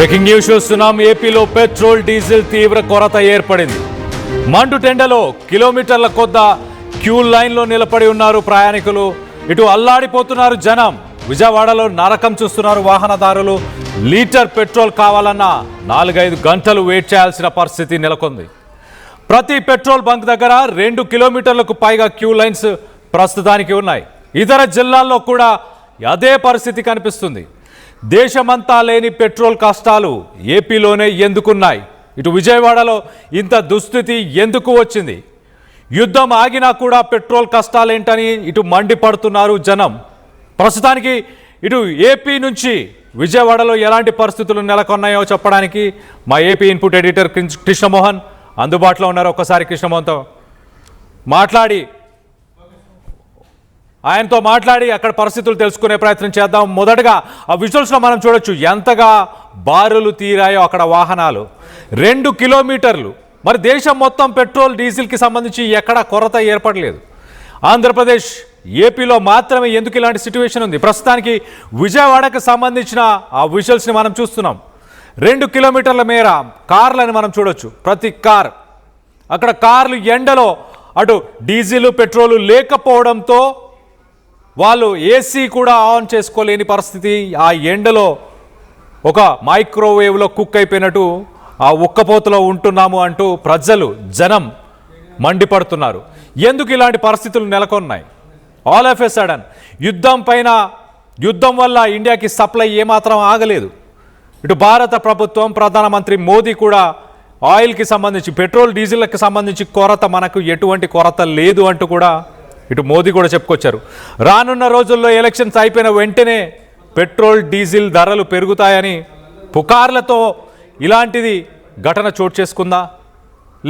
Breaking news చూస్తున్నాం. ఏపీలో petrol diesel తీవ్ర కొరత ఏర్పడింది. మండు టెండలో కిలోమీటర్ల కొద్ద క్యూ లైన్లో నిలబడి ఉన్నారు ప్రయాణికులు. ఇటు అల్లాడిపోతున్నారు జనం. విజయవాడలో నరకం చూస్తున్నారు వాహనదారులు. లీటర్ పెట్రోల్ కావాలన్నా 4-5 గంటలు వెయిట్ చేయాల్సిన పరిస్థితి నెలకొంది. ప్రతి పెట్రోల్ బంక్ దగ్గర 2 కిలోమీటర్లకు పైగా క్యూ లైన్స్ ప్రస్తుతానికి ఉన్నాయి. ఇతర జిల్లాల్లో కూడా అదే పరిస్థితి కనిపిస్తుంది. దేశమంతా లేని పెట్రోల్ కష్టాలు ఏపీలోనే ఎందుకున్నాయి? ఇటు విజయవాడలో ఇంత దుస్థితి ఎందుకు వచ్చింది? యుద్ధం ఆగినా కూడా పెట్రోల్ కష్టాలేంటని ఇటు మండిపడుతున్నారు జనం. ప్రస్తుతానికి ఇటు ఏపీ నుంచి విజయవాడలో ఎలాంటి పరిస్థితులు నెలకొన్నాయో చెప్పడానికి మా ఏపీ ఇన్పుట్ ఎడిటర్ కృష్ణమోహన్ అందుబాటులో ఉన్నారు. ఒక్కసారి కృష్ణమోహన్తో ఆయనతో మాట్లాడి అక్కడ పరిస్థితులు తెలుసుకునే ప్రయత్నం చేద్దాం. మొదటగా ఆ విజువల్స్లో మనం చూడొచ్చు ఎంతగా బారులు తీరాయో అక్కడ వాహనాలు. 2 కిలోమీటర్లు. మరి దేశం మొత్తం పెట్రోల్ డీజిల్కి సంబంధించి ఎక్కడ కొరత ఏర్పడలేదు. ఆంధ్రప్రదేశ్ ఏపీలో మాత్రమే ఎందుకు ఇలాంటి సిచ్యువేషన్ ఉంది? ప్రస్తుతానికి విజయవాడకు సంబంధించిన ఆ విజువల్స్ని మనం చూస్తున్నాం. 2 కిలోమీటర్ల మేర కార్లను మనం చూడొచ్చు. ప్రతి కార్ అక్కడ కార్లు ఎండలో అటు డీజిల్ పెట్రోలు లేకపోవడంతో వాళ్ళు ఏసీ కూడా ఆన్ చేసుకోలేని పరిస్థితి. ఆ ఎండలో ఒక మైక్రోవేవ్లో కుక్ అయిపోయినట్టు ఆ ఉక్కపోతలో ఉంటున్నాము అంటూ జనం మండిపడుతున్నారు. ఎందుకు ఇలాంటి పరిస్థితులు నెలకొన్నాయి? ఆల్ ఆఫ్ ఎ సడన్ యుద్ధం వల్ల ఇండియాకి సప్లై ఏమాత్రం ఆగలేదు. ఇటు భారత ప్రభుత్వం ప్రధానమంత్రి మోదీ కూడా ఆయిల్కి సంబంధించి పెట్రోల్ డీజిల్కి సంబంధించి కొరత మనకు ఎటువంటి కొరత లేదు అంటూ కూడా ఇటు మోదీ కూడా చెప్పుకొచ్చారు. రానున్న రోజుల్లో ఎలక్షన్స్ అయిపోయిన వెంటనే పెట్రోల్ డీజిల్ ధరలు పెరుగుతాయని పుకార్లతో ఇలాంటిది ఘటన చోటు చేసుకుందా,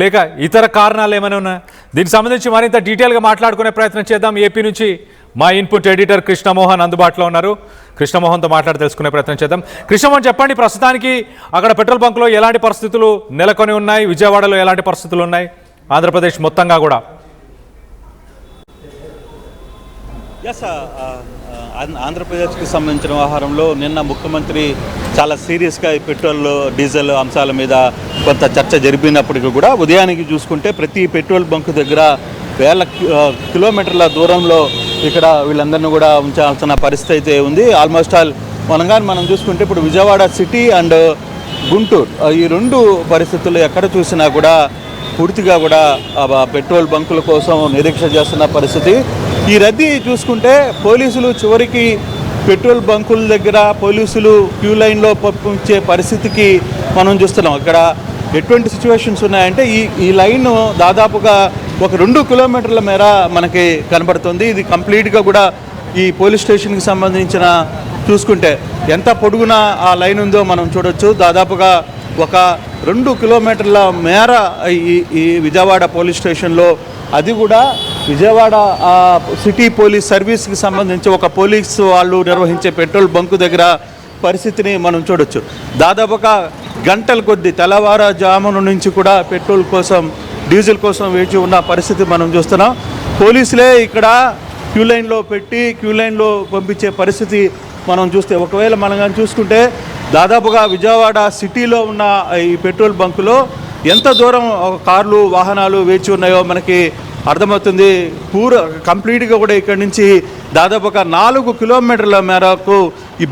లేక ఇతర కారణాలు ఏమైనా ఉన్నాయా? దీనికి సంబంధించి మరింత డీటెయిల్గా మాట్లాడుకునే ప్రయత్నం చేద్దాం. ఏపీ నుంచి మా ఇన్పుట్ ఎడిటర్ కృష్ణమోహన్ అందుబాటులో ఉన్నారు. కృష్ణమోహన్తో మాట్లాడి తెలుసుకునే ప్రయత్నం చేద్దాం. కృష్ణమోహన్, చెప్పండి, ప్రస్తుతానికి అక్కడ పెట్రోల్ బంక్లో ఎలాంటి పరిస్థితులు నెలకొని ఉన్నాయి? విజయవాడలో ఎలాంటి పరిస్థితులు ఉన్నాయి? ఆంధ్రప్రదేశ్ మొత్తంగా కూడా. ఎస్, ఆంధ్రప్రదేశ్కి సంబంధించిన వ్యవహారంలో నిన్న ముఖ్యమంత్రి చాలా సీరియస్గా ఈ పెట్రోల్ డీజిల్ అంశాల మీద కొంత చర్చ జరిపినప్పటికీ కూడా ఉదయానికి చూసుకుంటే ప్రతి పెట్రోల్ బంక్ దగ్గర వేల కిలోమీటర్ల దూరంలో ఇక్కడ వీళ్ళందరినీ కూడా ఉంచాల్సిన పరిస్థితి అయితే ఉంది. ఆల్మోస్ట్ ఆల్ మనం చూసుకుంటే ఇప్పుడు విజయవాడ సిటీ అండ్ గుంటూరు ఈ 2 పరిస్థితులు ఎక్కడ చూసినా కూడా పూర్తిగా కూడా పెట్రోల్ బంకుల కోసం నిరీక్ష చేస్తున్న పరిస్థితి. ఈ రద్దీ చూసుకుంటే పోలీసులు చివరికి పెట్రోల్ బంకుల దగ్గర పోలీసులు క్యూ లైన్లో పంపించే పరిస్థితికి మనం చూస్తున్నాం. ఇక్కడ ఎటువంటి సిచ్యువేషన్స్ ఉన్నాయంటే ఈ లైన్ దాదాపుగా ఒక 2 కిలోమీటర్ల మేర మనకి కనబడుతుంది. ఇది కంప్లీట్గా కూడా ఈ పోలీస్ స్టేషన్కి సంబంధించిన చూసుకుంటే ఎంత పొడుగున ఆ లైన్ ఉందో మనం చూడొచ్చు. దాదాపుగా ఒక 2 కిలోమీటర్ల మేర ఈ విజయవాడ పోలీస్ స్టేషన్లో, అది కూడా విజయవాడ సిటీ పోలీస్ సర్వీస్కి సంబంధించి ఒక పోలీసు వాళ్ళు నిర్వహించే పెట్రోల్ బంకు దగ్గర పరిస్థితిని మనం చూడొచ్చు. దాదాపుగా గంటల కొద్దీ తెల్లవారుజామున నుంచి కూడా పెట్రోల్ కోసం డీజిల్ కోసం వేచి ఉన్న పరిస్థితి మనం చూస్తున్నాం. పోలీసులే ఇక్కడ క్యూ లైన్లో పంపించే పరిస్థితి మనం చూస్తే, ఒకవేళ మనం కానీ చూసుకుంటే దాదాపుగా విజయవాడ సిటీలో ఉన్న ఈ పెట్రోల్ బంకులో ఎంత దూరం కార్లు వాహనాలు వేచి ఉన్నాయో మనకి అర్థమవుతుంది. కంప్లీట్గా కూడా ఇక్కడ నుంచి దాదాపుగా 4 కిలోమీటర్ల మేరకు ఈ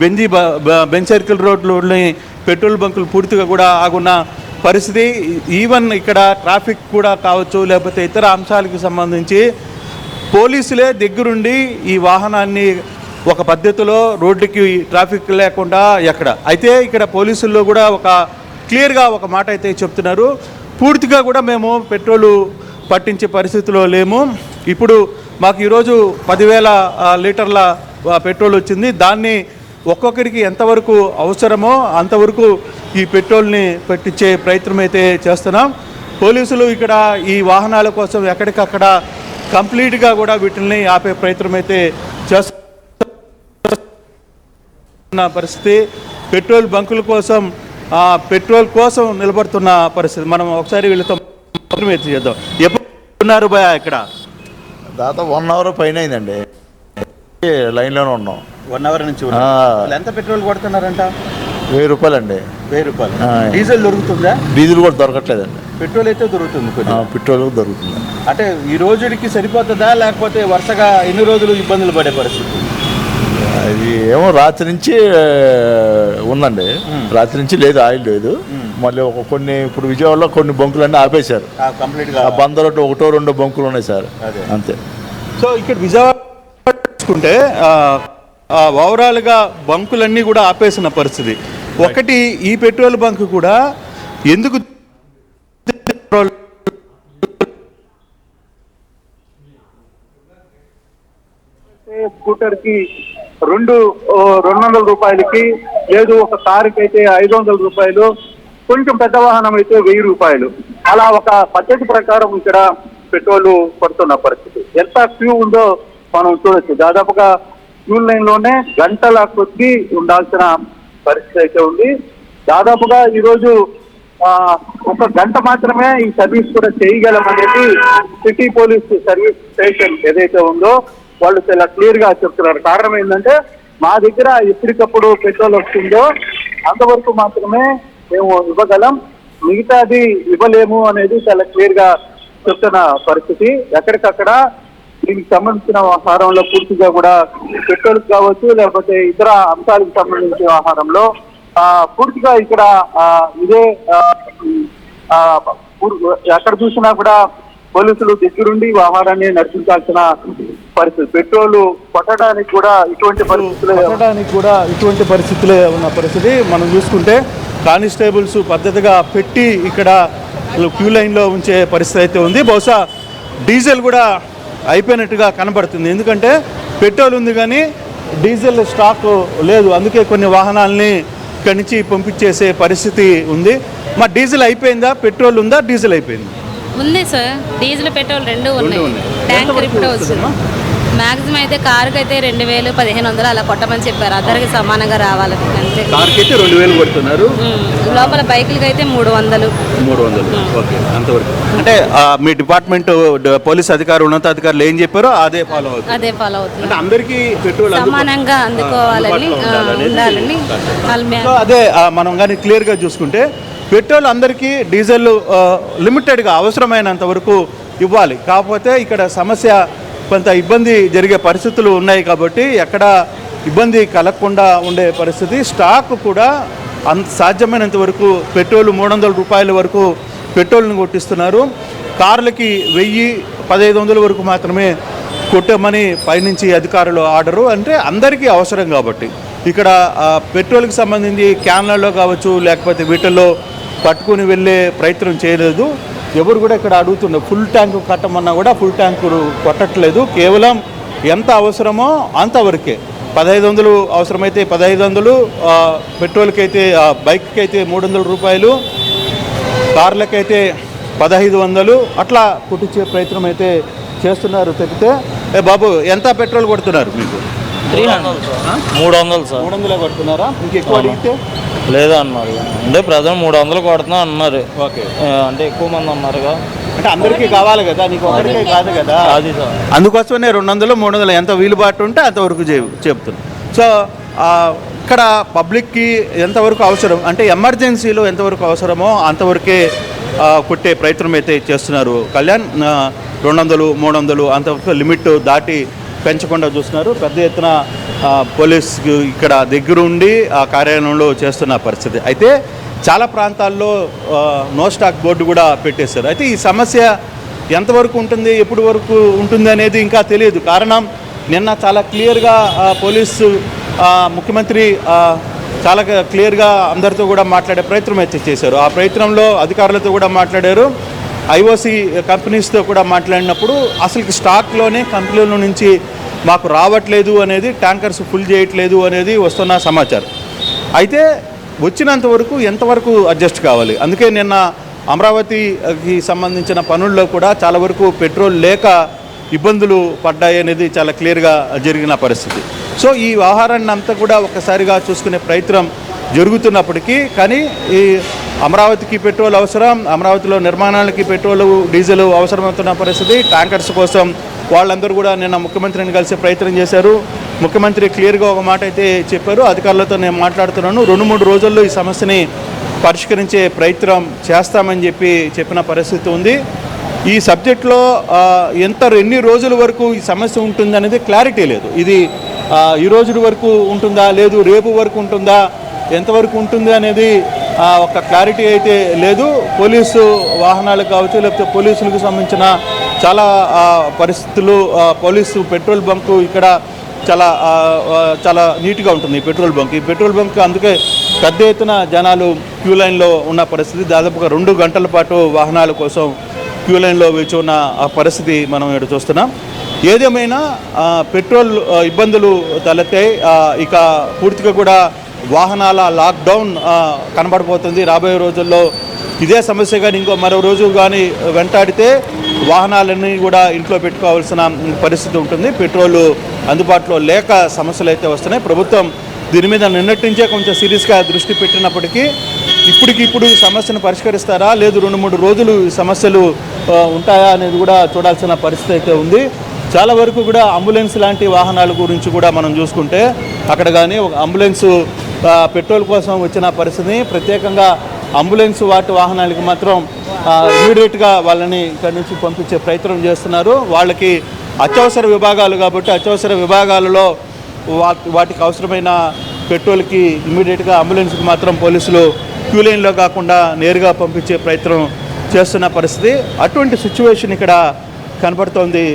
బెంజ్ సర్కిల్ రోడ్లోని పెట్రోల్ బంకులు పూర్తిగా కూడా ఆగున్న పరిస్థితి. ఈవెన్ ఇక్కడ ట్రాఫిక్ కూడా కావచ్చు, లేకపోతే ఇతర అంశాలకు సంబంధించి పోలీసులే దగ్గరుండి ఈ వాహనాన్ని ఒక పద్ధతిలో రోడ్డుకి ట్రాఫిక్ లేకుండా అయితే ఇక్కడ పోలీసుల్లో కూడా క్లియర్గా ఒక మాట అయితే చెప్తున్నారు. పూర్తిగా కూడా మేము పెట్రోలు పట్టించే పరిస్థితిలో లేము. ఇప్పుడు మాకు ఈరోజు 10,000 లీటర్ల పెట్రోల్ వచ్చింది. దాన్ని ఒక్కొక్కరికి ఎంతవరకు అవసరమో అంతవరకు ఈ పెట్రోల్ని పట్టించే ప్రయత్నం అయితే చేస్తున్నాం. పోలీసులు ఇక్కడ ఈ వాహనాల కోసం ఎక్కడికక్కడ కంప్లీట్గా కూడా వీటిని ఆపే ప్రయత్నం అయితే చేస్తున్న పరిస్థితి. పెట్రోల్ బంకుల కోసం పెట్రోల్ కోసం నిలబడుతున్న పరిస్థితి. మనం ఒకసారి వీళ్ళతో చేద్దాం. ఎప్పుడు ఉన్నారు భయ? ఇక్కడ దాదాపు 1 అవర్ పైన అయిందండి. లైన్లోనే ఉన్నాం. 1 అవర్ నుంచి. ఎంత పెట్రోల్ కొడుతున్నారంట? 1000 రూపాయలండి. 1000 రూపాయలు. ఆ. డీజిల్ దొరుకుతుందా? డీజిల్ కూడా దొరకట్లేదండి. పెట్రోల్ అయితే దొరుకుతుంది కొద్దిగా. పెట్రోల్ కూడా దొరుకుతుంది. అంటే ఈ రోజుకి సరిపోతుందా లేకపోతే వరుసగా ఎన్ని రోజులు ఇబ్బందులు పడే పరిస్థితి? అది ఏమో రాత్రి నుంచి ఉందండి. రాత్రి నుంచి లేదు, ఆయిల్ లేదు. మళ్ళీ కొన్ని ఇప్పుడు విజయవాడలో కొన్ని బంకులన్నీ ఆపేశారు కంప్లీట్గా. బందర్ ఒకటో రెండో బంకులు ఉన్నాయి సార్, అంతే. సో ఇక్కడ విజయవాడ చూసుకుంటే ఓవరాల్గా బంకులన్నీ కూడా ఆపేసిన పరిస్థితి. ఒకటి ఈ పెట్రోల్ బంక్ కూడా ఎందుకు స్కూటర్ కి 200 రూపాయలకి, లేదు ఒక కారుకి అయితే 500 రూపాయలు, కొంచెం పెద్ద వాహనం అయితే 1000 రూపాయలు. అలా ఒక పద్ధతి ప్రకారం ఇక్కడ పెట్రోల్ పడుతున్న పరిస్థితి. ఎంత క్యూ ఉందో మనం చూడొచ్చు. దాదాపుగా క్యూ లైన్ లోనే గంటల కొద్దీ ఉండాల్సిన పరిస్థితి అయితే ఉంది. దాదాపుగా ఈరోజు ఒక గంట మాత్రమే ఈ సర్వీస్ కూడా చేయగలం అనేది సిటీ పోలీస్ సర్వీస్ స్టేషన్ ఏదైతే ఉందో వాళ్ళు చాలా క్లియర్ గా చెప్తున్నారు. కారణం ఏంటంటే మా దగ్గర ఎప్పటికప్పుడు పెట్రోల్ వస్తుందో అంతవరకు మాత్రమే మేము ఇవ్వగలం, మిగతాది ఇవ్వలేము అనేది చాలా క్లియర్ గా చెప్తున్న పరిస్థితి. ఎక్కడికక్కడ దీనికి సంబంధించిన ఆహారంలో పూర్తిగా కూడా పెట్రోల్ కావచ్చు లేకపోతే ఇతర అంశాలకు సంబంధించిన ఆహారంలో పూర్తిగా ఇక్కడ ఇదే ఎక్కడ చూసినా కూడా పోలీసులు దగ్గరుండి ఆహారాన్ని నడిపించాల్సిన పరిస్థితి. పెట్రోల్ కొట్టడానికి కూడా ఇటువంటి పరిస్థితులే ఉన్న పరిస్థితి మనం చూసుకుంటే కానిస్టేబుల్స్ పద్ధతిగా పెట్టి ఇక్కడ క్యూ లైన్లో ఉంచే పరిస్థితి అయితే ఉంది. బహుశా డీజిల్ కూడా అయిపోయినట్టుగా కనబడుతుంది. ఎందుకంటే పెట్రోల్ ఉంది కానీ డీజిల్ స్టాక్ లేదు. అందుకే కొన్ని వాహనాలని ఇక్కడి నుంచి పంపించేసే పరిస్థితి ఉంది. మా డీజిల్ అయిపోయిందా, పెట్రోల్ ఉందా? డీజిల్ అయిపోయింది. ఉంది సార్, డీజిల్ పెట్రోల్ రెండు ఉన్నాయి. ట్యాంకర్ ఇప్పుడు వస్తుంది. మ్యాక్సిమం అయితే కారుకి అయితే 2000, 1500 అలా కొట్టమని చెప్పారు. అందరికి సమానంగా రావాలి అంతే. కార్కి అయితే 2000 కొడుతున్నారు. లోపల బైకులకి అయితే 300. ఓకే, అంతవరకు. అంటే మీ డిపార్ట్మెంట్ పోలీస్ అధికారులు, ఉన్నతాధికారులు ఏం చెప్పారో అదే ఫాలో అవుతుంది. అంటే అందరికీ పెట్రోల్ సమానంగా అందుకోవాలని ఉండాలని. అదే మనం కానీ క్లియర్గా చూసుకుంటే పెట్రోల్ అందరికీ, డీజిల్ లిమిటెడ్గా అవసరమైనంత వరకు ఇవ్వాలి. కాకపోతే ఇక్కడ సమస్య కొంత ఇబ్బంది జరిగే పరిస్థితులు ఉన్నాయి కాబట్టి ఎక్కడ ఇబ్బంది కలగకుండా ఉండే పరిస్థితి. స్టాక్ కూడా సాధ్యమైనంత వరకు పెట్రోల్ 300 రూపాయల వరకు పెట్రోల్ని కొట్టిస్తున్నారు. కార్లకి 1000, 1500 వరకు మాత్రమే కొట్టమని పైనుంచి అధికారులు ఆర్డరు. అంటే అందరికీ అవసరం కాబట్టి ఇక్కడ పెట్రోల్కి సంబంధించి క్యాన్లలో కావచ్చు లేకపోతే వీటిల్లో పట్టుకుని వెళ్ళే ప్రయత్నం చేయలేదు. ఎవరు కూడా ఇక్కడ అడుగుతున్నారు ఫుల్ ట్యాంకు కట్టమన్నా కూడా ఫుల్ ట్యాంకు కొట్టట్లేదు. కేవలం ఎంత అవసరమో అంతవరకే. 1500 అవసరమైతే 1500, పెట్రోల్కి అయితే బైక్కి అయితే 300 రూపాయలు, కార్లకైతే 1500 అట్లా కుట్టించే ప్రయత్నం అయితే చేస్తున్నారు. తప్పితే బాబు ఎంత పెట్రోల్ కొడుతున్నారు మీకు? 300 సార్. 300 కొడుతున్నారా? ఇంకెక్కువ అడిగితే లేదా అన్నారు. అంటే ప్రజలు 300 కొడుతున్నా అన్నారు. ఓకే, అంటే ఎక్కువ మంది అన్నారుగా. అంటే అందరికీ కావాలి కదా, నీకు ఒకరికే కాదు కదా. అది సార్, అందుకోసమే 200, 300 ఎంత వీలుబాటు ఉంటే అంతవరకు చెప్తున్నాను. సో ఇక్కడ పబ్లిక్కి ఎంతవరకు అవసరం అంటే ఎమర్జెన్సీలో ఎంతవరకు అవసరమో అంతవరకే కొట్టే ప్రయత్నం అయితే చేస్తున్నారు. కళ్యాణ్ 200, 300 అంతవరకు లిమిట్ దాటి పెంచకుండా చూస్తున్నారు. పెద్ద ఎత్తున పోలీస్ ఇక్కడ దగ్గరుండి ఆ కార్యాలయంలో చేస్తున్న పరిస్థితి. అయితే చాలా ప్రాంతాల్లో నో స్టాక్ బోర్డు కూడా పెట్టేశారు. అయితే ఈ సమస్య ఎంతవరకు ఉంటుంది, ఎప్పటి వరకు ఉంటుంది అనేది ఇంకా తెలియదు. కారణం నిన్న చాలా క్లియర్గా పోలీసు ముఖ్యమంత్రి చాలా క్లియర్గా అందరితో కూడా మాట్లాడే ప్రయత్నం అయితే చేశారు. ఆ ప్రయత్నంలో అధికారులతో కూడా మాట్లాడారు. ఐఓసి కంపెనీస్తో కూడా మాట్లాడినప్పుడు అసలుకి స్టాక్లోనే కంపెనీల నుంచి మాకు రావట్లేదు అనేది, ట్యాంకర్స్ ఫుల్ చేయట్లేదు అనేది వస్తున్న సమాచారం. అయితే వచ్చినంత వరకు ఎంతవరకు అడ్జస్ట్ కావాలి. అందుకే నిన్న అమరావతికి సంబంధించిన పనుల్లో కూడా చాలా వరకు పెట్రోల్ లేక ఇబ్బందులు పడ్డాయి అనేది చాలా క్లియర్గా జరిగిన పరిస్థితి. సో ఈ వ్యవహారాన్ని అంతా కూడా ఒక్కసారిగా చూసుకునే ప్రయత్నం జరుగుతున్నప్పటికీ కానీ ఈ అమరావతికి పెట్రోల్ అవసరం, అమరావతిలో నిర్మాణాలకి పెట్రోల్ డీజిల్ అవసరమవుతున్న పరిస్థితి. ట్యాంకర్స్ కోసం వాళ్ళందరూ కూడా నిన్న ముఖ్యమంత్రిని కలిసి ప్రయత్నం చేశారు. ముఖ్యమంత్రి క్లియర్గా ఒక మాట అయితే చెప్పారు, అధికారులతో నేను మాట్లాడుతున్నాను, 2-3 రోజుల్లో ఈ సమస్యని పరిష్కరించే ప్రయత్నం చేస్తామని చెప్పిన పరిస్థితి ఉంది. ఈ సబ్జెక్ట్లో ఎన్ని రోజుల వరకు ఈ సమస్య ఉంటుంది అనేది క్లారిటీ లేదు. ఇది ఈ రోజు వరకు ఉంటుందా, లేదు రేపు వరకు ఉంటుందా, ఎంతవరకు ఉంటుంది అనేది ఒక క్లారిటీ అయితే లేదు. పోలీసు వాహనాలు కావచ్చు, లేకపోతే పోలీసులకు సంబంధించిన చాలా పరిస్థితులు, పోలీసు పెట్రోల్ బంకు ఇక్కడ చాలా నీట్గా ఉంటుంది ఈ పెట్రోల్ బంక్. ఈ పెట్రోల్ బంక్ అందుకే పెద్ద ఎత్తున జనాలు క్యూ లైన్లో ఉన్న పరిస్థితి. దాదాపుగా 2 గంటల పాటు వాహనాల కోసం క్యూ లైన్లో వేచి ఉన్న ఆ పరిస్థితి మనం ఇక్కడ చూస్తున్నాం. ఏదేమైనా పెట్రోల్ ఇబ్బందులు తలెత్తాయి. ఇక పూర్తిగా కూడా వాహనాల లాక్డౌన్ కనబడిపోతుంది. రాబోయే రోజుల్లో ఇదే సమస్య కానీ మరో రోజు కానీ వెంటాడితే వాహనాలన్నీ కూడా ఇంట్లో పెట్టుకోవాల్సిన పరిస్థితి ఉంటుంది. పెట్రోల్ అందుబాటులో లేక సమస్యలు అయితే వస్తున్నాయి. ప్రభుత్వం దీని మీద నిన్నటి నుంచే కొంచెం సీరియస్గా దృష్టి పెట్టినప్పటికీ ఇప్పటికిప్పుడు ఈ సమస్యను పరిష్కరిస్తారా, లేదు 2-3 రోజులు ఈ సమస్యలు ఉంటాయా అనేది కూడా చూడాల్సిన పరిస్థితి అయితే ఉంది. చాలా వరకు కూడా అంబులెన్స్ లాంటి వాహనాల గురించి కూడా మనం చూసుకుంటే అక్కడ కానీ ఒక అంబులెన్సు పెట్రోల్ కోసం వచ్చిన పరిస్థితిని ప్రత్యేకంగా అంబులెన్స్ వాహనాలకి మాత్రం ఇమీడియట్గా వాళ్ళని ఇక్కడి నుంచి పంపించే ప్రయత్నం చేస్తున్నారు. వాళ్ళకి అత్యవసర విభాగాలు కాబట్టి అత్యవసర విభాగాలలో వాటికి అవసరమైన పెట్రోల్కి ఇమీడియట్గా అంబులెన్స్కి మాత్రం పోలీసులు క్యూ లైన్లో కాకుండా నేరుగా పంపించే ప్రయత్నం చేస్తున్న పరిస్థితి. అటువంటి సిచ్యువేషన్ ఇక్కడ కనపడుతోంది.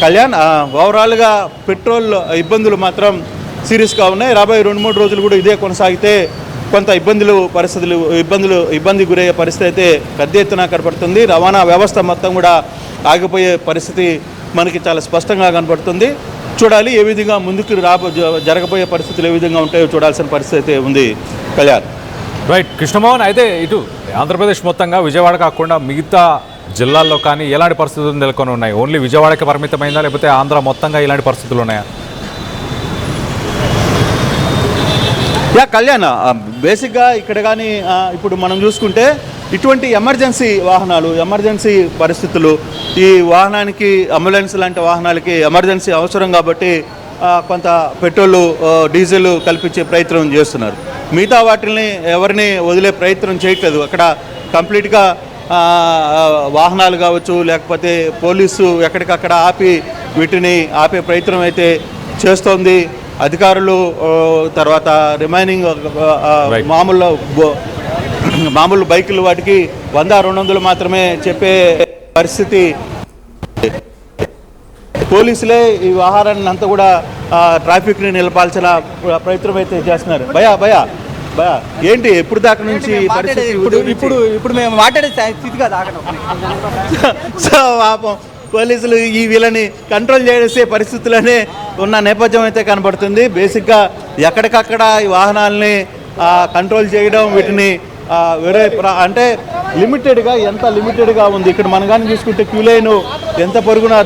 కళ్యాణ్, ఓవరాల్గా పెట్రోల్ ఇబ్బందులు మాత్రం సీరియస్గా ఉన్నాయి. రాబోయే 2-3 రోజులు కూడా ఇదే కొనసాగితే కొంత ఇబ్బంది గురయ్యే పరిస్థితి అయితే పెద్ద ఎత్తున కనపడుతుంది. రవాణా వ్యవస్థ మొత్తం కూడా ఆగిపోయే పరిస్థితి మనకి చాలా స్పష్టంగా కనపడుతుంది. చూడాలి ఏ విధంగా ముందుకు జరగబోయే పరిస్థితులు ఏ విధంగా ఉంటాయో చూడాల్సిన పరిస్థితి అయితే ఉంది. కళ్యాణ్. రైట్ కృష్ణమోహన్, అయితే ఇటు ఆంధ్రప్రదేశ్ మొత్తంగా విజయవాడ కాకుండా మిగతా జిల్లాల్లో కానీ ఎలాంటి పరిస్థితులు నెలకొని ఉన్నాయి? ఓన్లీ విజయవాడకి పరిమితమైందా, లేకపోతే ఆంధ్ర మొత్తంగా ఇలాంటి పరిస్థితులు ఉన్నాయా? కళ్యాణ్, బేసిక్గా ఇక్కడ కానీ ఇప్పుడు మనం చూసుకుంటే ఇటువంటి ఎమర్జెన్సీ వాహనాలు, ఎమర్జెన్సీ పరిస్థితులు, ఈ వాహనానికి అంబులెన్స్ లాంటి వాహనాలకి ఎమర్జెన్సీ అవసరం కాబట్టి కొంత పెట్రోలు డీజిల్ కల్పించే ప్రయత్నం చేస్తున్నారు. మిగతా వాటిని ఎవరిని వదిలే ప్రయత్నం చేయట్లేదు. అక్కడ కంప్లీట్గా వాహనాలు కావచ్చు, లేకపోతే పోలీసు ఎక్కడికక్కడ వీటిని ఆపే ప్రయత్నం అయితే చేస్తోంది అధికారులు. తర్వాత రిమైనింగ్ మామూలు బైకులు వాటికి 100-200 మాత్రమే చెప్పే పరిస్థితి. పోలీసులే ఈ వాహనాన్ని అంతా కూడా ట్రాఫిక్ని నిలపాల్సిన ప్రయత్నం అయితే చేస్తున్నారు. భయా ఏంటి ఎప్పుడు దాకా నుంచి ఇప్పుడు మేము మాట్లాడే స్థితిగా దాకా సో పాపం పోలీసులు ఈ వీళ్ళని కంట్రోల్ చేసే పరిస్థితులనే ఉన్న నేపథ్యం అయితే కనబడుతుంది. బేసిక్గా ఎక్కడికక్కడ ఈ వాహనాలని కంట్రోల్ చేయడం, వీటిని వేరే అంటే ఎంత లిమిటెడ్గా ఉంది. ఇక్కడ మనం కానీ చూసుకుంటే క్యూ లైన్ ఎంత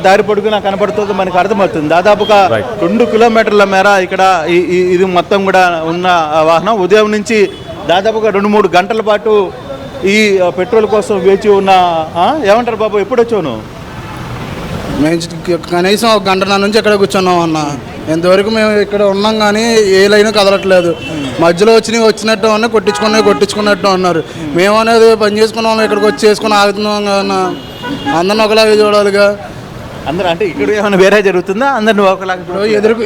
దారి పొడుగునా కనబడుతుందో మనకు అర్థమవుతుంది. దాదాపుగా 2 కిలోమీటర్ల మేర ఇక్కడ ఇది మొత్తం కూడా ఉన్న వాహనం. ఉదయం నుంచి దాదాపుగా 2-3 గంటల పాటు ఈ పెట్రోల్ కోసం వేచి ఉన్న. ఏమంటారు బాబు, ఎప్పుడు వచ్చావు? మేము కనీసం 1 గంట నుంచి ఎక్కడ కూర్చున్నాం అన్న. ఇంతవరకు మేము ఇక్కడ ఉన్నాం కానీ ఏ లైన్ కదలట్లేదు. మధ్యలో వచ్చినట్టు ఉన్నాయి, కొట్టించుకున్నట్టు ఉన్నారు. మేము అనేది పని చేసుకున్నాం, ఇక్కడికి వచ్చి చేసుకుని ఆగుతున్నాం కదన్నా. అందరిని ఒకలాగే చూడాలిగా. అందరూ అంటే ఇక్కడ ఏమైనా వేరే జరుగుతుందా? అందరిని ఒకలాగా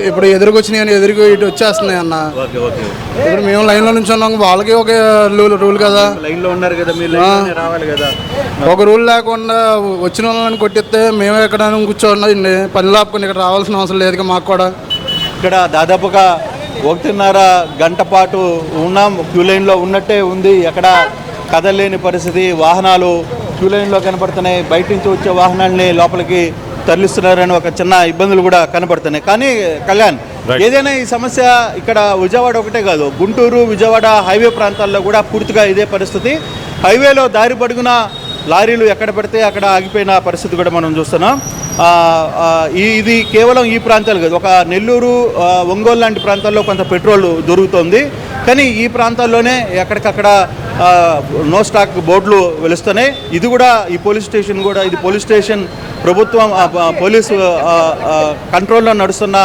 ఇప్పుడు ఎదురుకొచ్చినాయి, ఎదురుకు ఇటు వచ్చేస్తున్నాయి అన్న. ఇప్పుడు మేము లైన్లో నుంచి ఉన్నాం, వాళ్ళకి ఒక రూల్ కదా, లైన్లో ఉన్నారు కదా, మీరు రావాలి కదా. ఒక రూల్ లేకుండా వచ్చిన వాళ్ళని కొట్టిస్తే మేము ఎక్కడ కూర్చోండి, పని లాపుకొని ఇక్కడ రావాల్సిన అవసరం లేదు మాకు కూడా. ఇక్కడ దాదాపుగా 1.5 గంట పాటు ఉన్నాం. క్యూ లైన్లో ఉన్నట్టే ఉంది, ఎక్కడ కదలలేని పరిస్థితి. వాహనాలు క్యూ లైన్లో కనపడుతున్నాయి. బయట నుంచి వచ్చే వాహనాలని లోపలికి తరలిస్తున్నారని ఒక చిన్న ఇబ్బందులు కూడా కనబడుతున్నాయి. కానీ కళ్యాణ్, ఏదైనా ఈ సమస్య ఇక్కడ విజయవాడ ఒకటే కాదు, గుంటూరు విజయవాడ హైవే ప్రాంతాల్లో కూడా పూర్తిగా ఇదే పరిస్థితి. హైవేలో దారి పొడుగున లారీలు ఎక్కడ పడితే అక్కడ ఆగిపోయిన పరిస్థితి కూడా మనం చూస్తున్నాం. ఇది కేవలం ఈ ప్రాంతాలు కాదు, ఒక నెల్లూరు ఒంగోలు లాంటి ప్రాంతాల్లో కొంత పెట్రోల్ దొరుకుతుంది. కానీ ఈ ప్రాంతాల్లోనే ఎక్కడికక్కడ నో స్టాక్ బోర్డులు వెలుస్తున్నాయి. ఇది కూడా ఈ పోలీస్ స్టేషన్ కూడా, ఇది పోలీస్ స్టేషన్ ప్రభుత్వం పోలీసు కంట్రోల్లో నడుస్తున్న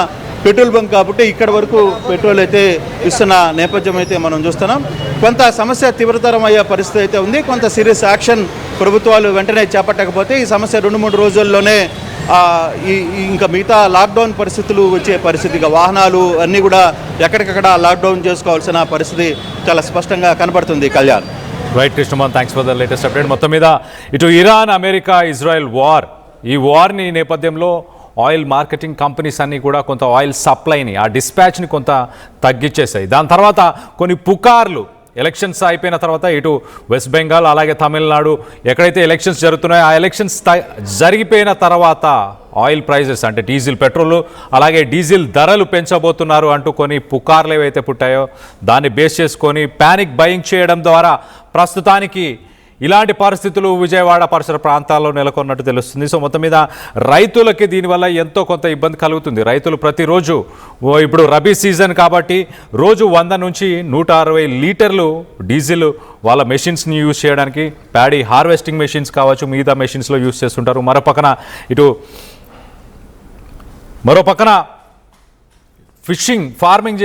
పెట్రోల్ బంక్ కాబట్టి ఇక్కడ వరకు పెట్రోల్ అయితే ఇస్తున్న నేపథ్యం అయితే మనం చూస్తున్నాం. కొంత సమస్య తీవ్రతరం అయ్యే పరిస్థితి అయితే ఉంది. కొంత సీరియస్ యాక్షన్ ప్రభుత్వాలు వెంటనే చేపట్టకపోతే ఈ సమస్య 2-3 రోజుల్లోనే ఇంకా మిగతా లాక్డౌన్ పరిస్థితులు వచ్చే పరిస్థితిగా, వాహనాలు అన్నీ కూడా ఎక్కడికక్కడ లాక్డౌన్ చేసుకోవాల్సిన పరిస్థితి చాలా స్పష్టంగా కనబడుతుంది. Kalyan. Right Krishnamohan, thanks for the latest update. మొత్తం మీద ఇటు ఇరాన్, అమెరికా, ఇజ్రాయెల్ వార్, ఈ వార్ని నేపథ్యంలో ఆయిల్ మార్కెటింగ్ కంపెనీస్ అన్నీ కూడా కొంత ఆయిల్ సప్లైని, ఆ డిస్పాచ్ని కొంత తగ్గించేశాయి. దాని తర్వాత కొన్ని పుకార్లు ఎలక్షన్స్ అయిపోయిన తర్వాత ఇటు వెస్ట్ బెంగాల్ అలాగే తమిళనాడు ఎక్కడైతే ఎలక్షన్స్ జరుగుతున్నాయో ఆ ఎలక్షన్స్ జరిగిపోయిన తర్వాత ఆయిల్ ప్రైజెస్ అంటే డీజిల్, పెట్రోల్ అలాగే డీజిల్ ధరలు పెంచబోతున్నారు అంటూ కొన్ని పుకార్లు ఏవైతే పుట్టాయో దాన్ని బేస్ చేసుకొని ప్యానిక్ బయింగ్ చేయడం ద్వారా ప్రస్తుతానికి ఇలాంటి పరిస్థితులు విజయవాడ పరిసర ప్రాంతాల్లో నెలకొన్నట్టు తెలుస్తుంది. సో మొత్తం మీద రైతులకి దీనివల్ల ఎంతో కొంత ఇబ్బంది కలుగుతుంది. రైతులు ప్రతిరోజు ఇప్పుడు రబీ సీజన్ కాబట్టి రోజు 100 నుంచి 160 లీటర్లు డీజిల్ వాళ్ళ మెషిన్స్ని యూజ్ చేయడానికి, ప్యాడీ హార్వెస్టింగ్ మెషిన్స్ కావచ్చు, మిగతా మెషిన్స్లో యూజ్ చేస్తుంటారు. మరో పక్కన ఫిష్ ఫార్మింగ్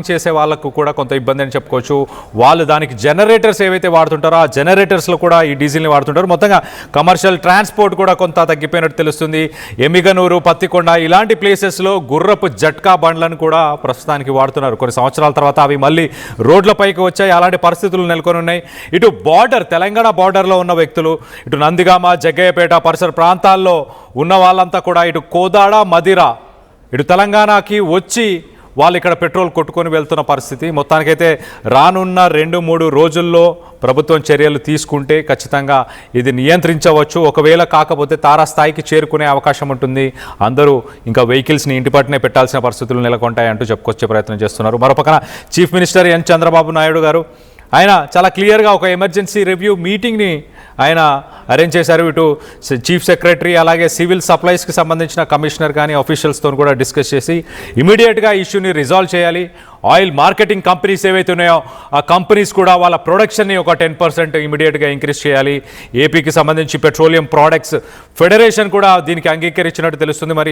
చేసే వాళ్ళకు కూడా కొంత ఇబ్బంది అని చెప్పుకోవచ్చు. వాళ్ళు దానికి జనరేటర్స్ ఏవైతే వాడుతుంటారో ఆ జనరేటర్స్లో కూడా ఈ డీజిల్ని వాడుతుంటారు. మొత్తంగా కమర్షియల్ ట్రాన్స్పోర్ట్ కూడా కొంత తగ్గిపోయినట్టు తెలుస్తుంది. ఎమ్మిగనూరు, పత్తికొండ ఇలాంటి ప్లేసెస్లో గుర్రపు జట్కా బండ్లను కూడా ప్రస్తుతానికి వాడుతున్నారు. కొన్ని సంవత్సరాల తర్వాత అవి మళ్ళీ రోడ్లపైకి వచ్చాయి. అలాంటి పరిస్థితులు నెలకొని ఉన్నాయి. ఇటు తెలంగాణ బార్డర్లో ఉన్న వ్యక్తులు, ఇటు నందిగామ, జగ్గయ్యపేట పరిసర ప్రాంతాల్లో ఉన్న వాళ్ళంతా కూడా ఇటు కోదాడ, మదిర, ఇటు తెలంగాణకి వచ్చి వాళ్ళు ఇక్కడ పెట్రోల్ కొట్టుకొని వెళ్తున్న పరిస్థితి. మొత్తానికైతే రానున్న 2-3 రోజుల్లో ప్రభుత్వం చర్యలు తీసుకుంటే ఖచ్చితంగా ఇది నియంత్రించవచ్చు. ఒకవేళ కాకపోతే తారాస్థాయికి చేరుకునే అవకాశం ఉంటుంది. అందరూ ఇంకా వెహికల్స్ని ఇంటి పట్టునే పెట్టాల్సిన పరిస్థితులు నెలకొంటాయంటూ చెప్పుకొచ్చే ప్రయత్నం చేస్తున్నారు. మరోపక్కన chief minister N Chandrababu Naidu garu ఆయన చాలా క్లియర్గా ఒక ఎమర్జెన్సీ రివ్యూ మీటింగ్ని ఆయన అరేంజ్ చేశారు. ఇటు చీఫ్ సెక్రటరీ అలాగే సివిల్ సప్లైస్కి సంబంధించిన కమిషనర్ కానీ ఆఫీషియల్స్తో కూడా డిస్కస్ చేసి ఇమీడియట్గా ఇష్యూని రిజాల్వ్ చేయాలి. ఆయిల్ మార్కెటింగ్ కంపెనీస్ ఏవైతే ఉన్నాయో ఆ కంపెనీస్ కూడా వాళ్ళ ప్రొడక్షన్ని ఒక 10% ఇమీడియట్గా ఇంక్రీజ్ చేయాలి. ఏపీకి సంబంధించి పెట్రోలియం ప్రోడక్ట్స్ ఫెడరేషన్ కూడా దీనికి అంగీకరించినట్టు తెలుస్తుంది. మరి